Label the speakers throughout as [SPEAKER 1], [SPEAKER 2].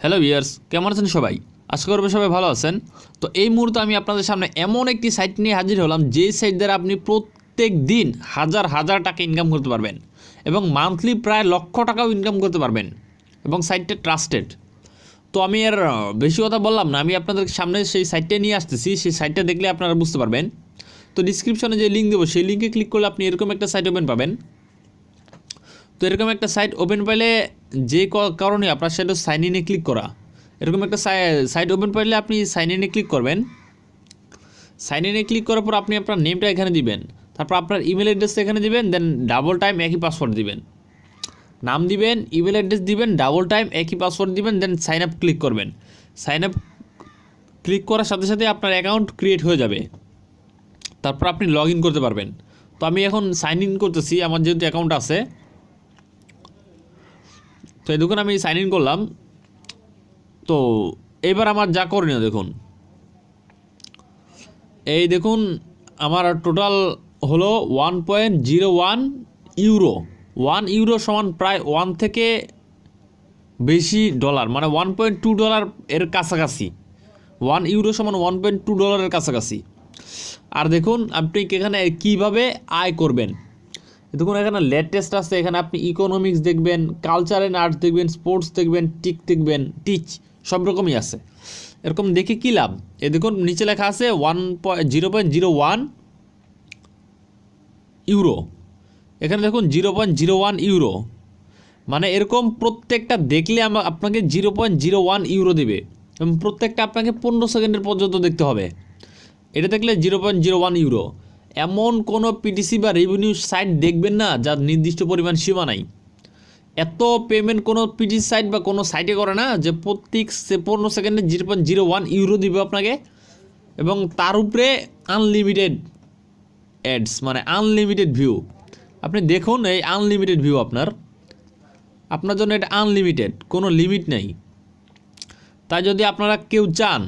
[SPEAKER 1] Hello viewers, কেমন আছেন সবাই? আশা করব সবাই ভালো আছেন। তো এই মুহূর্তে আমি আপনাদের সামনে এমন একটি সাইট নিয়ে হাজির হলাম, যে সাইট দ্বারা আপনি প্রত্যেক দিন হাজার হাজার টাকা ইনকাম করতে পারবেন এবং মান্থলি প্রায় লক্ষ টাকাও ইনকাম করতে পারবেন এবং সাইটটা ট্রাস্টেড। তো আমি আর বেশি কথা বললাম না, আমি আপনাদের সামনে সেই সাইটটা নিয়ে আসতেছি। সেই সাইটটা দেখলে আপনারা বুঝতে পারবেন। তো ডিসক্রিপশনে যে লিঙ্ক দেবো, সেই লিঙ্কে ক্লিক করলে আপনি এরকম একটা সাইট ওপেন পাবেন। তো এরকম একটা সাইট ওপেন পাইলে যে কারণে আপনার সেটা সাইন ইনে ক্লিক করা, এরকম একটা সাইট ওপেন পাইলে আপনি সাইন ইনে ক্লিক করবেন। সাইন ইনে ক্লিক করার পর আপনি আপনার নেমটা এখানে দিবেন, তারপর আপনার ইমেল অ্যাড্রেসটা এখানে দিবেন, দেন ডাবল টাইম একই পাসওয়ার্ড দিবেন। নাম দিবেন, ইমেল অ্যাড্রেস দিবেন, ডাবল টাইম একই পাসওয়ার্ড দিবেন, দেন সাইন আপ ক্লিক করবেন। সাইন আপ ক্লিক করার সাথে সাথে আপনার অ্যাকাউন্ট ক্রিয়েট হয়ে যাবে, তারপর আপনি লগ ইন করতে পারবেন। তো আমি এখন সাইন ইন করতেছি, আমার যেহেতু অ্যাকাউন্ট আছে। তো এই দেখুন আমি সাইন ইন করলাম। তো এবার আমার যা করণীয় দেখুন, এই দেখুন আমার টোটাল হলো 1.01 ইউরো। 1 ইউরো সমান প্রায় 1 থেকে বেশি ডলার, মানে $1.2 এর কাছাকাছি। 1 ইউরো সমান $1.2 কাছাকাছি। আর দেখুন আপনি এখানে কীভাবে আয় করবেন। দেখুন এখানে লেটেস্ট আছে, এখানে আপনি ইকোনমিক্স দেখবেন, কালচার অ্যান্ড আর্টস দেখবেন, স্পোর্টস দেখবেন, দেখবেন, টিচ সব রকমই আছে। এরকম দেখে কী লাভ? এ দেখুন নিচে লেখা আছে 0.01 ইউরো। এখানে দেখুন 0.01 ইউরো, মানে এরকম প্রত্যেকটা দেখলে আপনাকে 0.01 ইউরো দেবে এবং প্রত্যেকটা আপনাকে 15 সেকেন্ডের পর্যন্ত দেখতে হবে। এটা দেখলে 0.01 ইউরো। এমন কোনো পিটিসি বা রেভিনিউ সাইট দেখবেন না যার নির্দিষ্ট পরিমাণ সীমা নাই। এত পেমেন্ট কোনো পিটিসি সাইট বা কোনো সাইটে করে না যে প্রত্যেক 15 সেকেন্ডে 0.01 ইউরো দিবে আপনাকে, এবং তার উপরে আনলিমিটেড অ্যাডস, মানে আনলিমিটেড ভিউ। আপনি দেখুন এই আনলিমিটেড ভিউ আপনার জন্য এটা আনলিমিটেড, কোনো লিমিট নেই। তাই যদি আপনারা কেউ চান,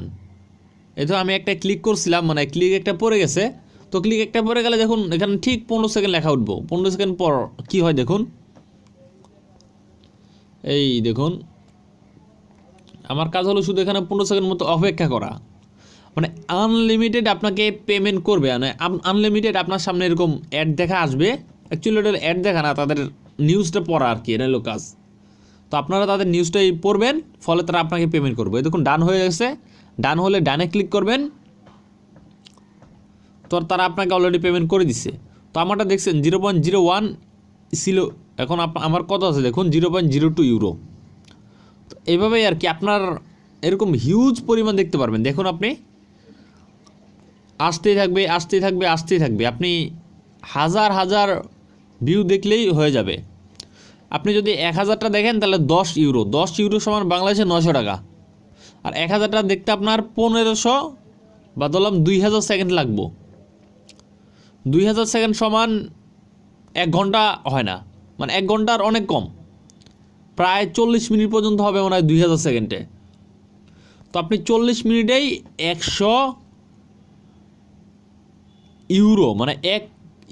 [SPEAKER 1] তো আমি একটা ক্লিক করছিলাম, মানে ক্লিক একটা পড়ে গেছে। তো ক্লিক একটা পড়ে গেলে দেখুন এখানে ঠিক 15 সেকেন্ড লেখা উঠবো। 15 সেকেন্ড পর কি হয় দেখুন, এই দেখুন আমার কাজ হলো শুধু এখানে 15 সেকেন্ড মতো অপেক্ষা করা। মানে আনলিমিটেড আপনাকে পেমেন্ট করবে, মানে আনলিমিটেড আপনার সামনে এরকম অ্যাড দেখা আসবে। অ্যাকচুয়ালি ওটা অ্যাড দেখা না, তাদের নিউজটা পড়া আর কি, এটা হলো কাজ। তো আপনারা তাদের নিউজটাই পড়বেন, ফলে তারা আপনাকে পেমেন্ট করবে। দেখুন ডান হয়ে গেছে। ডান হলে ডানে ক্লিক করবেন, তো তারা আপনাকে অলরেডি পেমেন্ট করে দিচ্ছে। তো আমারটা দেখছেন 0.01 ছিল, এখন আমার কত আছে দেখুন 0.02 ইউরো। তো এইভাবেই আর কি আপনার এরকম হিউজ পরিমাণ দেখতে পারবেন। দেখুন আপনি আসতেই থাকবে আসতেই থাকবে আসতেই থাকবে, আপনি হাজার হাজার ভিউ দেখলেই হয়ে যাবে। আপনি যদি 1000টা দেখেন তাহলে 10 ইউরো। 10 ইউরো সমান বাংলাদেশে 900 টাকা। আর 1000টা দেখতে আপনার 1500 বা ধরলাম 2000 সেকেন্ড লাগবো। 2000 সেকেন্ড সমান 1 ঘন্টা হয় না, মানে 1 ঘন্টার অনেক কম, প্রায় 40 মিনিট পর্যন্ত হবে মনে হয় 2000 সেকেন্ডে। তো আপনি 40 মিনিটেই 100 ইউরো, মানে 1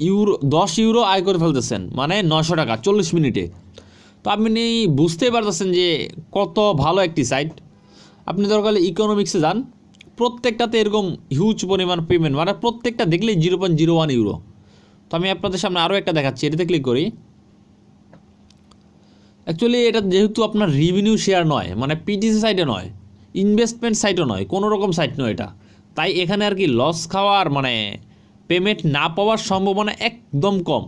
[SPEAKER 1] ইউরো 10 ইউরো আয় করে ফেলতেছেন, মানে 900 টাকা 40 মিনিটে। তো আপনি বুঝতেই পারতেছেন যে কত ভালো একটি সাইট। আপনি দরকার হলে ইকোনমিক্সে যান, প্রত্যেকটাতে এরকম হিউজ পরিমাণ পেমেন্ট, মানে প্রত্যেকটা দেখলেই 0.01 ইউরো। তো আমি আপনাদের সামনে আরও একটা দেখাচ্ছি, এটাতে ক্লিক করি। অ্যাকচুয়ালি এটা যেহেতু আপনার রেভিনিউ শেয়ার নয়, মানে পিটিসি সাইটে নয়, ইনভেস্টমেন্ট সাইটও নয়, কোনো রকম সাইট নয় এটা, তাই এখানে আর কি লস খাওয়ার, মানে পেমেন্ট না পাওয়ার সম্ভাবনা একদম কম।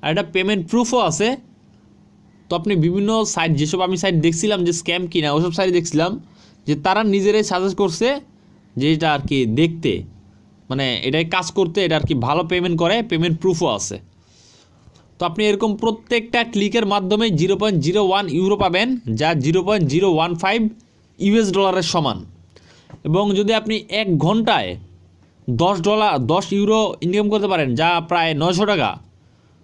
[SPEAKER 1] আর এটা পেমেন্ট প্রুফও আছে। তো আপনি বিভিন্ন সাইট, যেসব আমি সাইট দেখছিলাম যে স্ক্যাম কিনা, ওসব সাইট দেখছিলাম যে তারা নিজেরাই সাজেস্ট করছে যে এটা আর কি দেখতে, মানে এটাই কাজ করতে, এটা আর কি ভালো পেমেন্ট করে, পেমেন্ট প্রুফও আছে। তো আপনি এরকম প্রত্যেকটা ক্লিকের মাধ্যমে 0.01 ইউরো পাবেন, যা 0.015 ইউএস ডলারের সমান। এবং যদি আপনি 1 ঘন্টায় $10 ইউরো ইনকাম করতে পারেন, যা প্রায় 900 টাকা,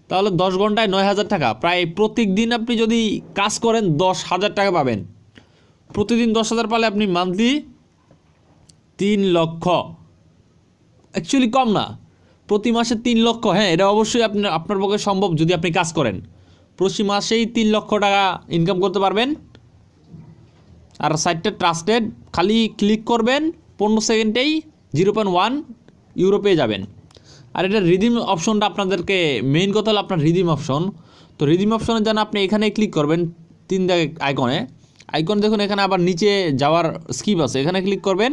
[SPEAKER 1] তাহলে 10 ঘন্টায় 9000 টাকা। প্রায় প্রত্যেক দিন আপনি যদি কাজ করেন 10,000 টাকা পাবেন। প্রতিদিন 10,000 পালে আপনি মান্থলি 3 লক্ষ, অ্যাকচুয়ালি কম না, প্রতি মাসে 3 লক্ষ। হ্যাঁ, এটা অবশ্যই আপনার পক্ষে সম্ভব যদি আপনি কাজ করেন। প্রতি মাসেই 3 লক্ষ টাকা ইনকাম করতে পারবেন। আর সাইটটা ট্রাস্টেড, খালি ক্লিক করবেন 15 সেকেন্ডেই 0.1 ইউরো পেয়ে যাবেন। আর এটা রিডিম অপশনটা আপনাদেরকে মেইন কথা হলো আপনার রিডিম অপশন। তো রিডিম অপশনের জন্য আপনি এখানে ক্লিক করবেন 3 আইকন দেখুন, এখানে আবার নিচে যাওয়ার স্কিপ আছে, এখানে ক্লিক করবেন।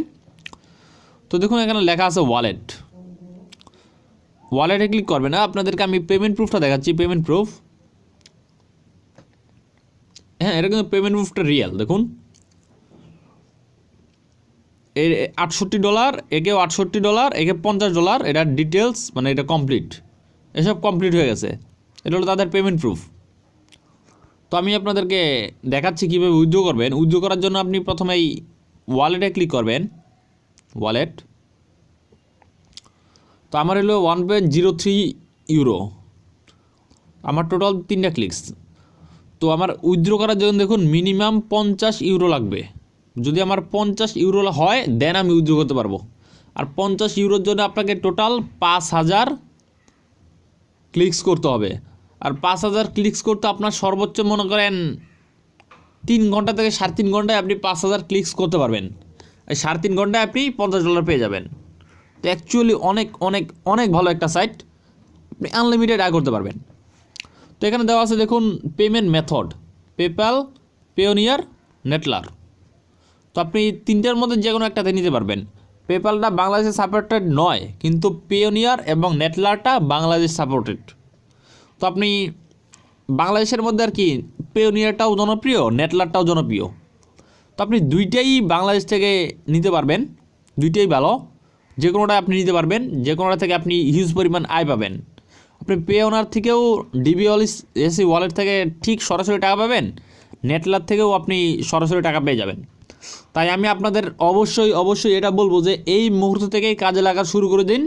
[SPEAKER 1] তো দেখুন এখানে লেখা আছে ওয়ালেটে ক্লিক করবেন। আপনাদেরকে আমি পেমেন্ট প্রুফটা দেখাচ্ছি, পেমেন্ট প্রুফ। হ্যাঁ, এটা কিন্তু পেমেন্ট প্রুফটা রিয়েল। দেখুন এর $68, একেও $68, একে $50, এটা ডিটেলস মানে এটা কমপ্লিট, এসব কমপ্লিট হয়ে গেছে। এটা হলো তাদের পেমেন্ট প্রুফ। তো আমি আপনাদেরকে দেখাচ্ছি কীভাবে উইথড্র করবেন। উইথড্র করার জন্য আপনি প্রথমেই ওয়ালেটে ক্লিক করবেন, ওয়ালেট। তো আমার হলো 1.03 ইউরো, আমার টোটাল 3টা ক্লিকস। তো আমার উইথড্র করার জন্য দেখুন মিনিমাম 50 ইউরো লাগবে। যদি আমার 50 ইউরো হয় দেন আমি উইথড্র করতে পারবো। আর 50 ইউরোর জন্য আপনাকে টোটাল 5000 ক্লিকস করতে হবে। আর 5000 ক্লিকস করতে আপনার সর্বোচ্চ মনে করেন 3 ঘন্টা থেকে 3.5 ঘন্টায় আপনি 5000 ক্লিকস করতে পারবেন। এই 3.5 ঘন্টায় আপনি $50 পেয়ে যাবেন। তো অ্যাকচুয়ালি অনেক অনেক অনেক ভালো একটা সাইট, আপনি আনলিমিটেড আয় করতে পারবেন। তো এখানে দেওয়া আছে দেখুন পেমেন্ট মেথড, পেপ্যাল, পেওনিয়ার, নেটলার। তো আপনি 3টার মধ্যে যে কোনো একটাতে নিতে পারবেন। পেপ্যালটা বাংলাদেশে সাপোর্টেড নয়, কিন্তু পেওনিয়ার এবং নেটলারটা বাংলাদেশ সাপোর্টেড। তো আপনি বাংলাদেশের মধ্যে আর কি পেওনিয়ারটাও জনপ্রিয়, নেটলারটাও জনপ্রিয়। তো আপনি দুইটাই বাংলাদেশ থেকে নিতে পারবেন, দুইটাই ভালো। যে কোনোটা আপনি নিতে পারবেন, যে কোনোটা থেকে আপনি হিউজ পরিমাণ আয় পাবেন। আপনি পেওনার থেকেও ডিবিএসি ওয়ালেট থেকে ঠিক সরাসরি টাকা পাবেন, নেটলার থেকেও আপনি সরাসরি টাকা পেয়ে যাবেন। তাই আমি আপনাদের অবশ্যই এটা বলবো যে এই মুহূর্ত থেকেই কাজে লাগা শুরু করে দিন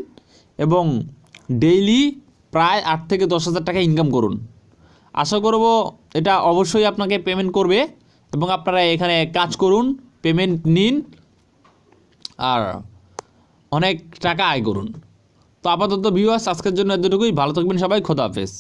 [SPEAKER 1] এবং ডেইলি প্রায় 8 থেকে 10,000 টাকা ইনকাম করুন। আশা করব এটা অবশ্যই আপনাকে পেমেন্ট করবে এবং আপনারা এখানে কাজ করুন, পেমেন্ট নিন আর অনেক টাকা আয় করুন। তো আপাতত ভিউয়ার্স আজকের জন্য এতটুকুই। ভালো থাকবেন সবাই, খোদা হাফেজ।